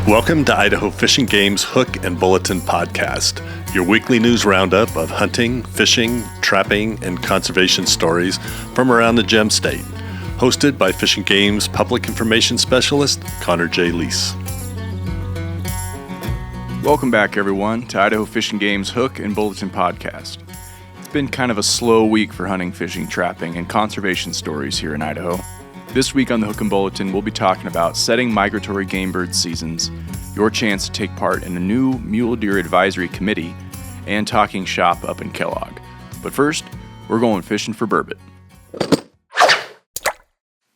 Welcome to Idaho Fish and Game's Hook and Bulletin podcast, your weekly news roundup of hunting, fishing, trapping, and conservation stories from around the Gem State. Hosted by Fish and Game's Public Information Specialist, Connor J. Lease. Welcome back, everyone, to Idaho Fish and Game's Hook and Bulletin podcast. It's been kind of a slow week for hunting, fishing, trapping, and conservation stories here in Idaho. This week on the Hook and Bulletin, we'll be talking about setting migratory game bird seasons, your chance to take part in a new mule deer advisory committee, and talking shop up in Kellogg. But first, we're going fishing for burbot.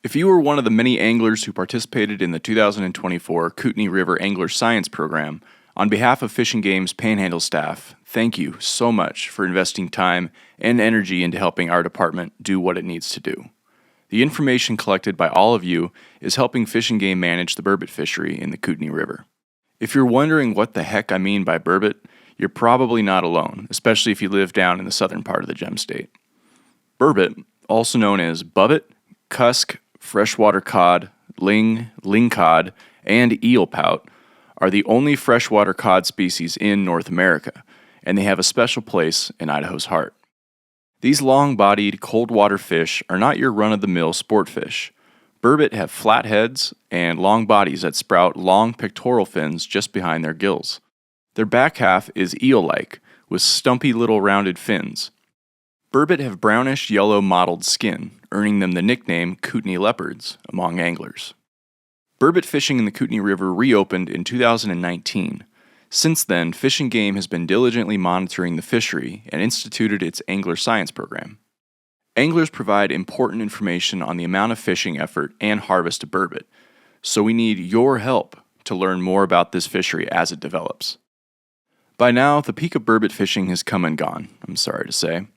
If you were one of the many anglers who participated in the 2024 Kootenai River Angler Science Program, on behalf of Fish and Game's Panhandle staff, thank you so much for investing time and energy into helping our department do what it needs to do. The information collected by all of you is helping Fish and Game manage the burbot fishery in the Kootenai River. If you're wondering what the heck I mean by burbot, you're probably not alone, especially if you live down in the southern part of the Gem State. Burbot, also known as bubbot, cusk, freshwater cod, ling cod, and eel pout, are the only freshwater cod species in North America, and they have a special place in Idaho's heart. These long-bodied, cold-water fish are not your run-of-the-mill sport fish. Burbot have flat heads and long bodies that sprout long pectoral fins just behind their gills. Their back half is eel-like, with stumpy little rounded fins. Burbot have brownish-yellow mottled skin, earning them the nickname Kootenai leopards among anglers. Burbot fishing in the Kootenai River reopened in 2019. Since then, Fish and Game has been diligently monitoring the fishery and instituted its Angler Science Program. Anglers provide important information on the amount of fishing effort and harvest of burbot, so we need your help to learn more about this fishery as it develops. By now, the peak of burbot fishing has come and gone, I'm sorry to say.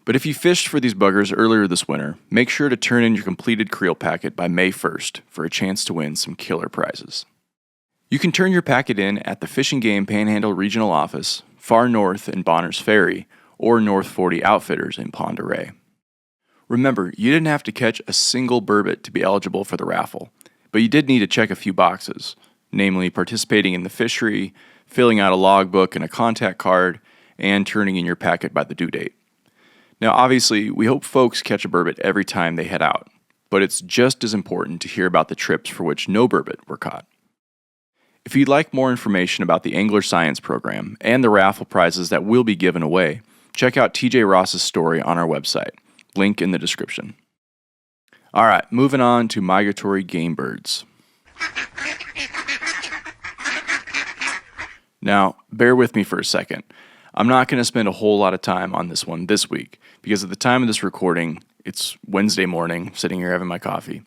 But if you fished for these buggers earlier this winter, make sure to turn in your completed creel packet by May 1st for a chance to win some killer prizes. You can turn your packet in at the Fish and Game Panhandle Regional Office, Far North in Bonners Ferry, or North 40 Outfitters in Pend Oreille. Remember, you didn't have to catch a single burbot to be eligible for the raffle, but you did need to check a few boxes, namely participating in the fishery, filling out a logbook and a contact card, and turning in your packet by the due date. Now, obviously, we hope folks catch a burbot every time they head out, but it's just as important to hear about the trips for which no burbot were caught. If you'd like more information about the Angler Science Program and the raffle prizes that will be given away, check out TJ Ross's story on our website. Link in the description. All right, moving on to migratory game birds. Now, bear with me for a second. I'm not going to spend a whole lot of time on this one this week, because at the time of this recording, it's Wednesday morning, sitting here having my coffee.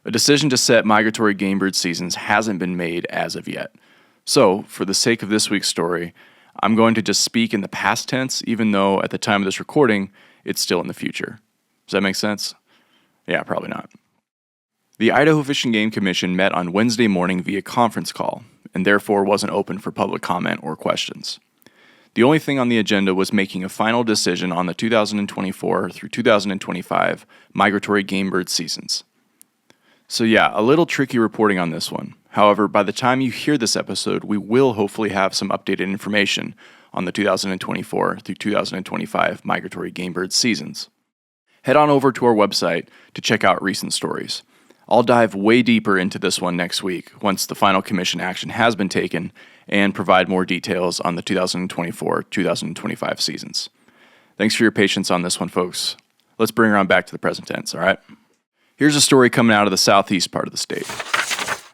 A decision to set migratory game bird seasons hasn't been made as of yet. So, for the sake of this week's story, I'm going to just speak in the past tense, even though at the time of this recording, it's still in the future. Does that make sense? Yeah, probably not. The Idaho Fish and Game Commission met on Wednesday morning via conference call, and therefore wasn't open for public comment or questions. The only thing on the agenda was making a final decision on the 2024 through 2025 migratory game bird seasons. So yeah, a little tricky reporting on this one. However, by the time you hear this episode, we will hopefully have some updated information on the 2024 through 2025 migratory game bird seasons. Head on over to our website to check out recent stories. I'll dive way deeper into this one next week once the final commission action has been taken and provide more details on the 2024-2025 seasons. Thanks for your patience on this one, folks. Let's bring her on back to the present tense, all right? Here's a story coming out of the southeast part of the state.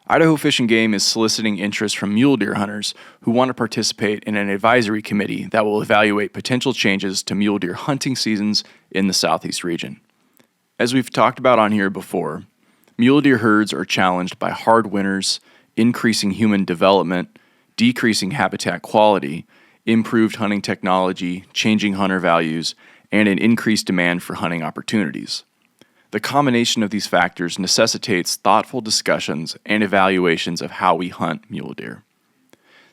Idaho Fish and Game is soliciting interest from mule deer hunters who want to participate in an advisory committee that will evaluate potential changes to mule deer hunting seasons in the southeast region. As we've talked about on here before, mule deer herds are challenged by hard winters, increasing human development, decreasing habitat quality, improved hunting technology, changing hunter values, and an increased demand for hunting opportunities. The combination of these factors necessitates thoughtful discussions and evaluations of how we hunt mule deer.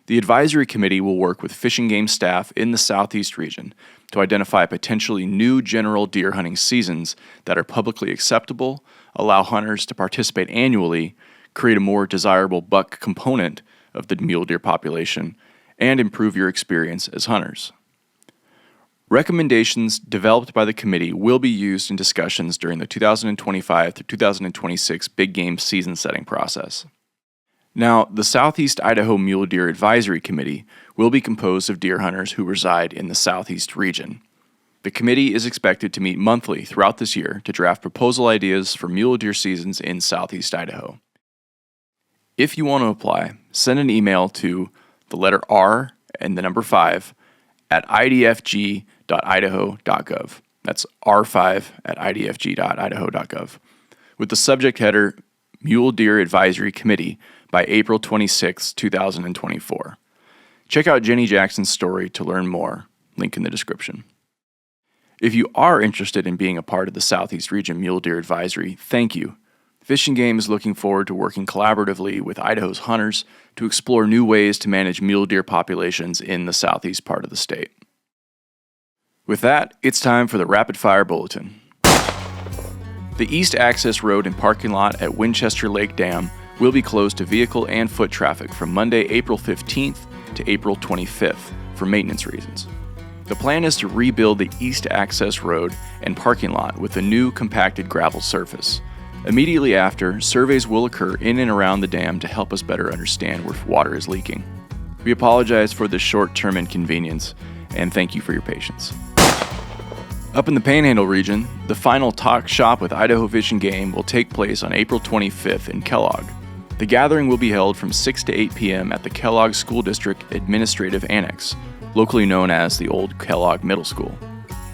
The advisory committee will work with Fish and Game staff in the southeast region to identify potentially new general deer hunting seasons that are publicly acceptable, allow hunters to participate annually, create a more desirable buck component of the mule deer population, and improve your experience as hunters. Recommendations developed by the committee will be used in discussions during the 2025 through 2026 big game season setting process. Now, the Southeast Idaho Mule Deer Advisory Committee will be composed of deer hunters who reside in the southeast region. The committee is expected to meet monthly throughout this year to draft proposal ideas for mule deer seasons in southeast Idaho. If you want to apply, send an email to the letter R and the number 5 at idfg.idaho.gov. That's R5 at idfg.idaho.gov. With the subject header, Mule Deer Advisory Committee, by April 26, 2024. Check out Jenny Jackson's story to learn more. Link in the description. If you are interested in being a part of the Southeast Region Mule Deer Advisory, thank you. Fish and Game is looking forward to working collaboratively with Idaho's hunters to explore new ways to manage mule deer populations in the southeast part of the state. With that, it's time for the Rapid Fire Bulletin. The East Access Road and parking lot at Winchester Lake Dam will be closed to vehicle and foot traffic from Monday, April 15th to April 25th for maintenance reasons. The plan is to rebuild the East Access Road and parking lot with a new compacted gravel surface. Immediately after, surveys will occur in and around the dam to help us better understand where water is leaking. We apologize for this short-term inconvenience, and thank you for your patience. Up in the Panhandle region, the final Talk Shop with Idaho Fish and Game will take place on April 25th in Kellogg. The gathering will be held from 6 to 8 p.m. at the Kellogg School District Administrative Annex, locally known as the Old Kellogg Middle School.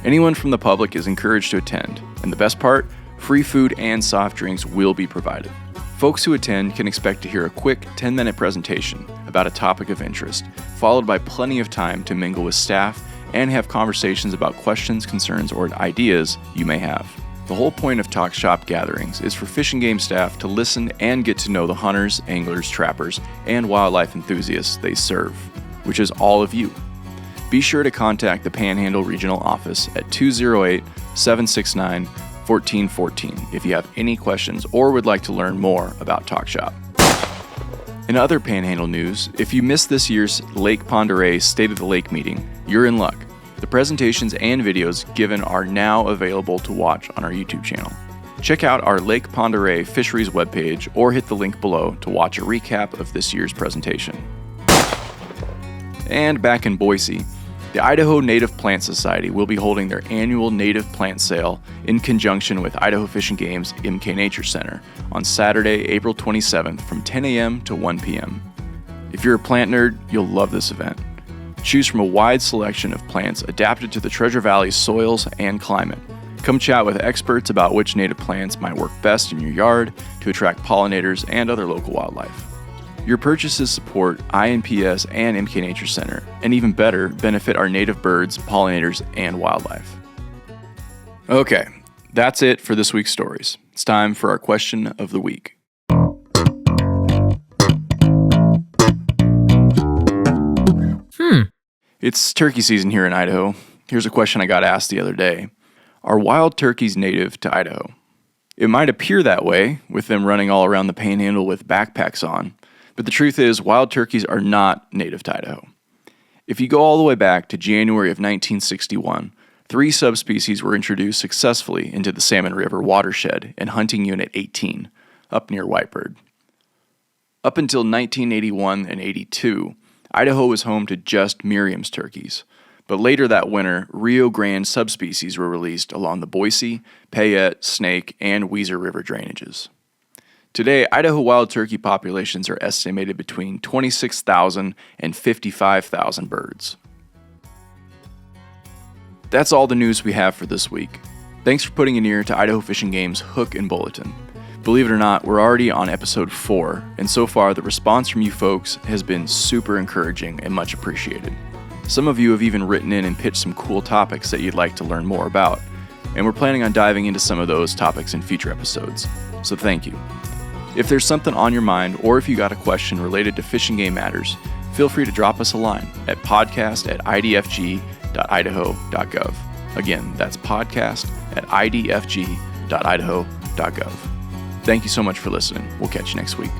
Anyone from the public is encouraged to attend, and the best part, free food and soft drinks will be provided. Folks who attend can expect to hear a quick 10-minute presentation about a topic of interest, followed by plenty of time to mingle with staff and have conversations about questions, concerns, or ideas you may have. The whole point of Talk Shop gatherings is for Fish and Game staff to listen and get to know the hunters, anglers, trappers, and wildlife enthusiasts they serve, which is all of you. Be sure to contact the Panhandle Regional Office at 208-769-1414 if you have any questions or would like to learn more about Talk Shop. In other Panhandle news, if you missed this year's Lake Pend Oreille State of the Lake meeting, you're in luck. The presentations and videos given are now available to watch on our YouTube channel. Check out our Lake Pend Oreille Fisheries webpage or hit the link below to watch a recap of this year's presentation. And back in Boise, the Idaho Native Plant Society will be holding their annual native plant sale in conjunction with Idaho Fish and Game's MK Nature Center on Saturday, April 27th from 10 a.m. to 1 p.m. If you're a plant nerd, you'll love this event. Choose from a wide selection of plants adapted to the Treasure Valley's soils and climate. Come chat with experts about which native plants might work best in your yard to attract pollinators and other local wildlife. Your purchases support INPS and MK Nature Center, and even better, benefit our native birds, pollinators, and wildlife. Okay, that's it for this week's stories. It's time for our question of the week. It's turkey season here in Idaho. Here's a question I got asked the other day. Are wild turkeys native to Idaho? It might appear that way, with them running all around the Panhandle with backpacks on, but the truth is wild turkeys are not native to Idaho. If you go all the way back to January of 1961, 3 subspecies were introduced successfully into the Salmon River watershed in Hunting Unit 18, up near Whitebird. Up until 1981 and 82, Idaho was home to just Merriam's turkeys, but later that winter, Rio Grande subspecies were released along the Boise, Payette, Snake, and Weiser River drainages. Today, Idaho wild turkey populations are estimated between 26,000 and 55,000 birds. That's all the news we have for this week. Thanks for putting an ear to Idaho Fish and Game's Hook and Bulletin. Believe it or not, we're already on episode 4, and so far the response from you folks has been super encouraging and much appreciated. Some of you have even written in and pitched some cool topics that you'd like to learn more about, and we're planning on diving into some of those topics in future episodes, so thank you. If there's something on your mind, or if you got a question related to fish and game matters, feel free to drop us a line at podcast@idfg.idaho.gov. Again, that's podcast@idfg.idaho.gov. Thank you so much for listening. We'll catch you next week.